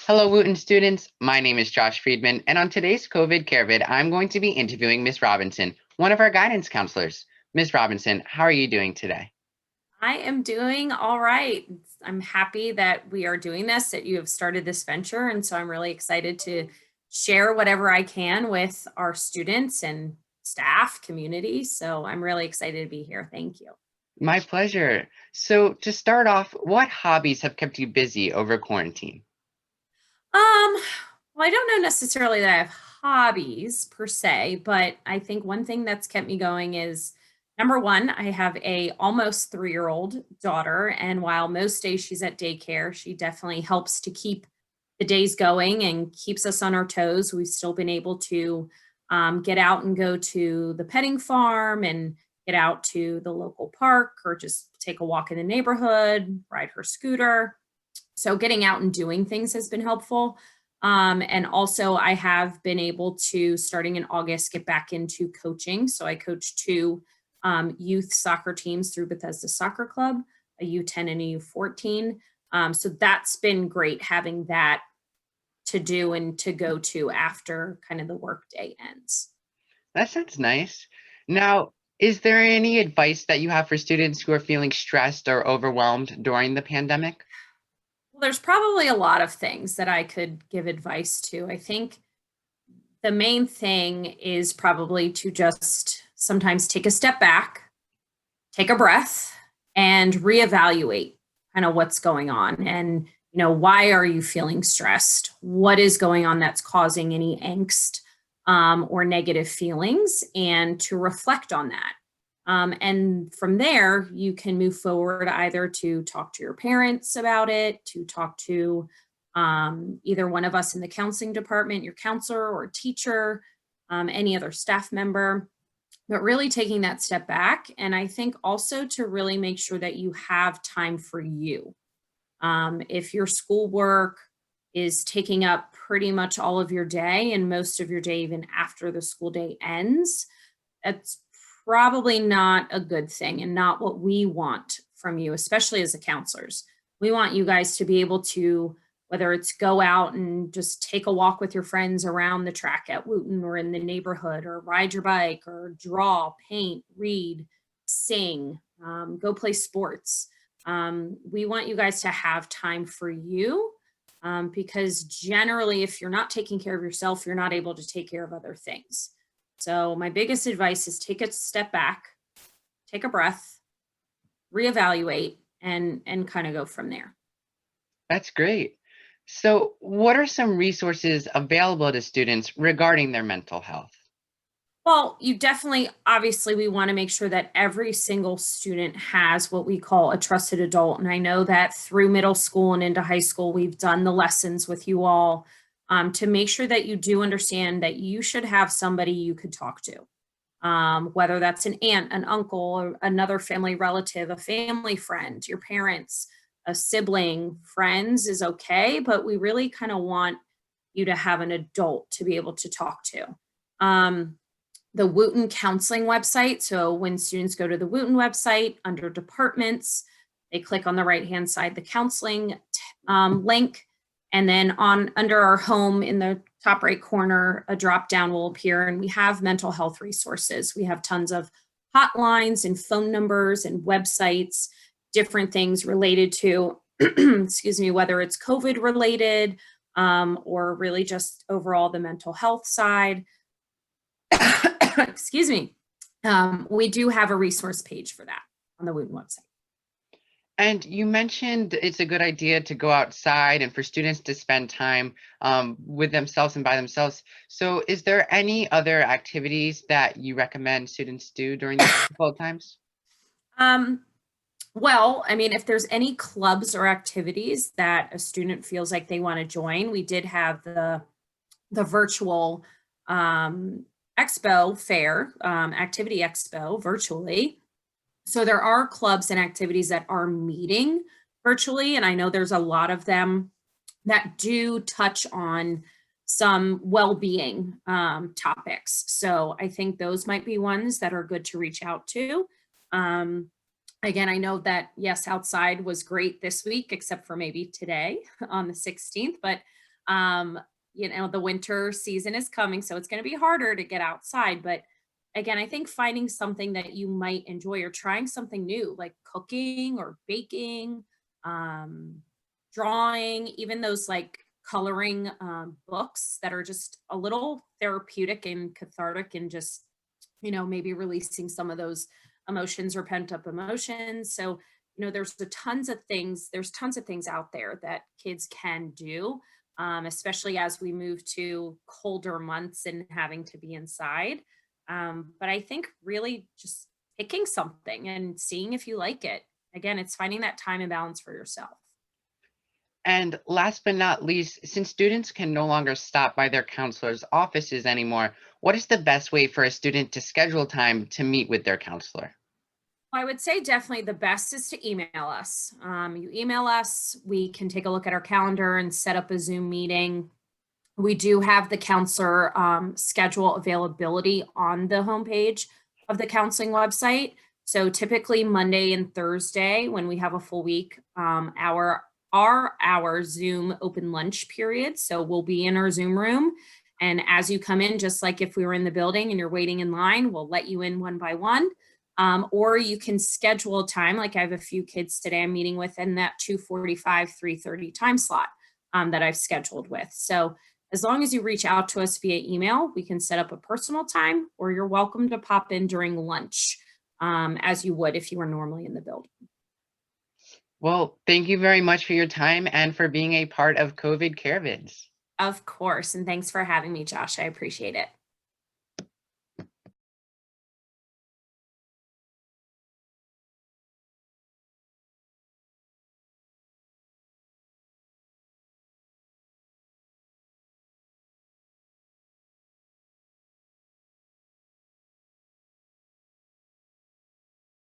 Hello, Wootton students. My name is Josh Freedman, and on today's COVID CareVid, I'm going to be interviewing Miss Robinson, one of our guidance counselors. Miss Robinson, how are you doing today? I am doing all right. I'm happy that we are doing this, that you have started this venture. And so I'm really excited to share whatever I can with our students and staff, community. So I'm really excited to be here. Thank you. My pleasure. So, to start off, what hobbies have kept you busy over quarantine? Well, I don't know necessarily that I have hobbies per se, but I think one thing that's kept me going is number one, I have a almost 3-year-old daughter, and while most days she's at daycare, she definitely helps to keep the days going and keeps us on our toes. We've still been able to get out and go to the petting farm and get out to the local park or just take a walk in the neighborhood, ride her scooter. So getting out and doing things has been helpful. And also, I have been able to, starting in August, get back into coaching. So I coach two youth soccer teams through Bethesda Soccer Club, a U10 and a U14. So that's been great having that to do and to go to after kind of the workday ends. That sounds nice. Now, is there any advice that you have for students who are feeling stressed or overwhelmed during the pandemic? Well, there's probably a lot of things that I could give advice to. I think the main thing is probably to just sometimes take a step back, take a breath, and reevaluate kind of what's going on. And, why are you feeling stressed? What is going on that's causing any angst or negative feelings? And to reflect on that. And from there, you can move forward either to talk to your parents about it, to talk to either one of us in the counseling department, your counselor or teacher, any other staff member, but really taking that step back. And I think also to really make sure that you have time for you. If your schoolwork is taking up pretty much all of your day and most of your day, even after the school day ends, that's probably not a good thing and not what we want from you, especially as the counselors. We want you guys to be able to, whether it's go out and just take a walk with your friends around the track at Wootton or in the neighborhood, or ride your bike, or draw, paint, read, sing, go play sports. We want you guys to have time for you because generally, if you're not taking care of yourself, you're not able to take care of other things. So my biggest advice is take a step back, take a breath, reevaluate, and kind of go from there. That's great. So, what are some resources available to students regarding their mental health? Well, you definitely, obviously, we want to make sure that every single student has what we call a trusted adult. And I know that through middle school and into high school, we've done the lessons with you all to make sure that you do understand that you should have somebody you could talk to, whether that's an aunt, an uncle, or another family relative, a family friend, your parents, a sibling, friends is okay. But we really kind of want you to have an adult to be able to talk to. Um, the Wootton counseling website. So when students go to the Wootton website under departments, they click on the right-hand side, the counseling link, and then on under our home in the top right corner, a drop down will appear, and we have mental health resources. We have tons of hotlines and phone numbers and websites, different things related to, excuse me, whether it's COVID related or really just overall the mental health side. Excuse me. We do have a resource page for that on the Wootton website. And you mentioned it's a good idea to go outside and for students to spend time with themselves and by themselves. So, is there any other activities that you recommend students do during these difficult times? Um, well, I mean, if there's any clubs or activities that a student feels like they want to join, we did have the virtual expo fair, activity expo virtually. So there are clubs and activities that are meeting virtually, and I know there's a lot of them that do touch on some well-being topics. So I think those might be ones that are good to reach out to. Um, Again, I know that, yes, outside was great this week, except for maybe today on the 16th, but um, the winter season is coming, so it's going to be harder to get outside. But again, I think finding something that you might enjoy or trying something new, like cooking or baking, um, drawing, even those like coloring books that are just a little therapeutic and cathartic, and just, maybe releasing some of those emotions or pent up emotions. So, there's tons of things out there that kids can do, especially as we move to colder months and having to be inside. But I think really just picking something and seeing if you like it. Again, it's finding that time and balance for yourself. And last but not least, since students can no longer stop by their counselor's offices anymore, what is the best way for a student to schedule time to meet with their counselor? I would say definitely the best is to email us. You email us, we can take a look at our calendar and set up a Zoom meeting. We do have the counselor schedule availability on the homepage of the counseling website. So typically Monday and Thursday, when we have a full week, our Zoom open lunch period. So we'll be in our Zoom room. And as you come in, just like if we were in the building and you're waiting in line, we'll let you in one by one. Or you can schedule a time, like I have a few kids today I'm meeting with in that 2:45, 3:30 time slot that I've scheduled with. So as long as you reach out to us via email, we can set up a personal time, or you're welcome to pop in during lunch, as you would if you were normally in the building. Well, thank you very much for your time and for being a part of COVID CareVids. Of course. And thanks for having me, Josh. I appreciate it.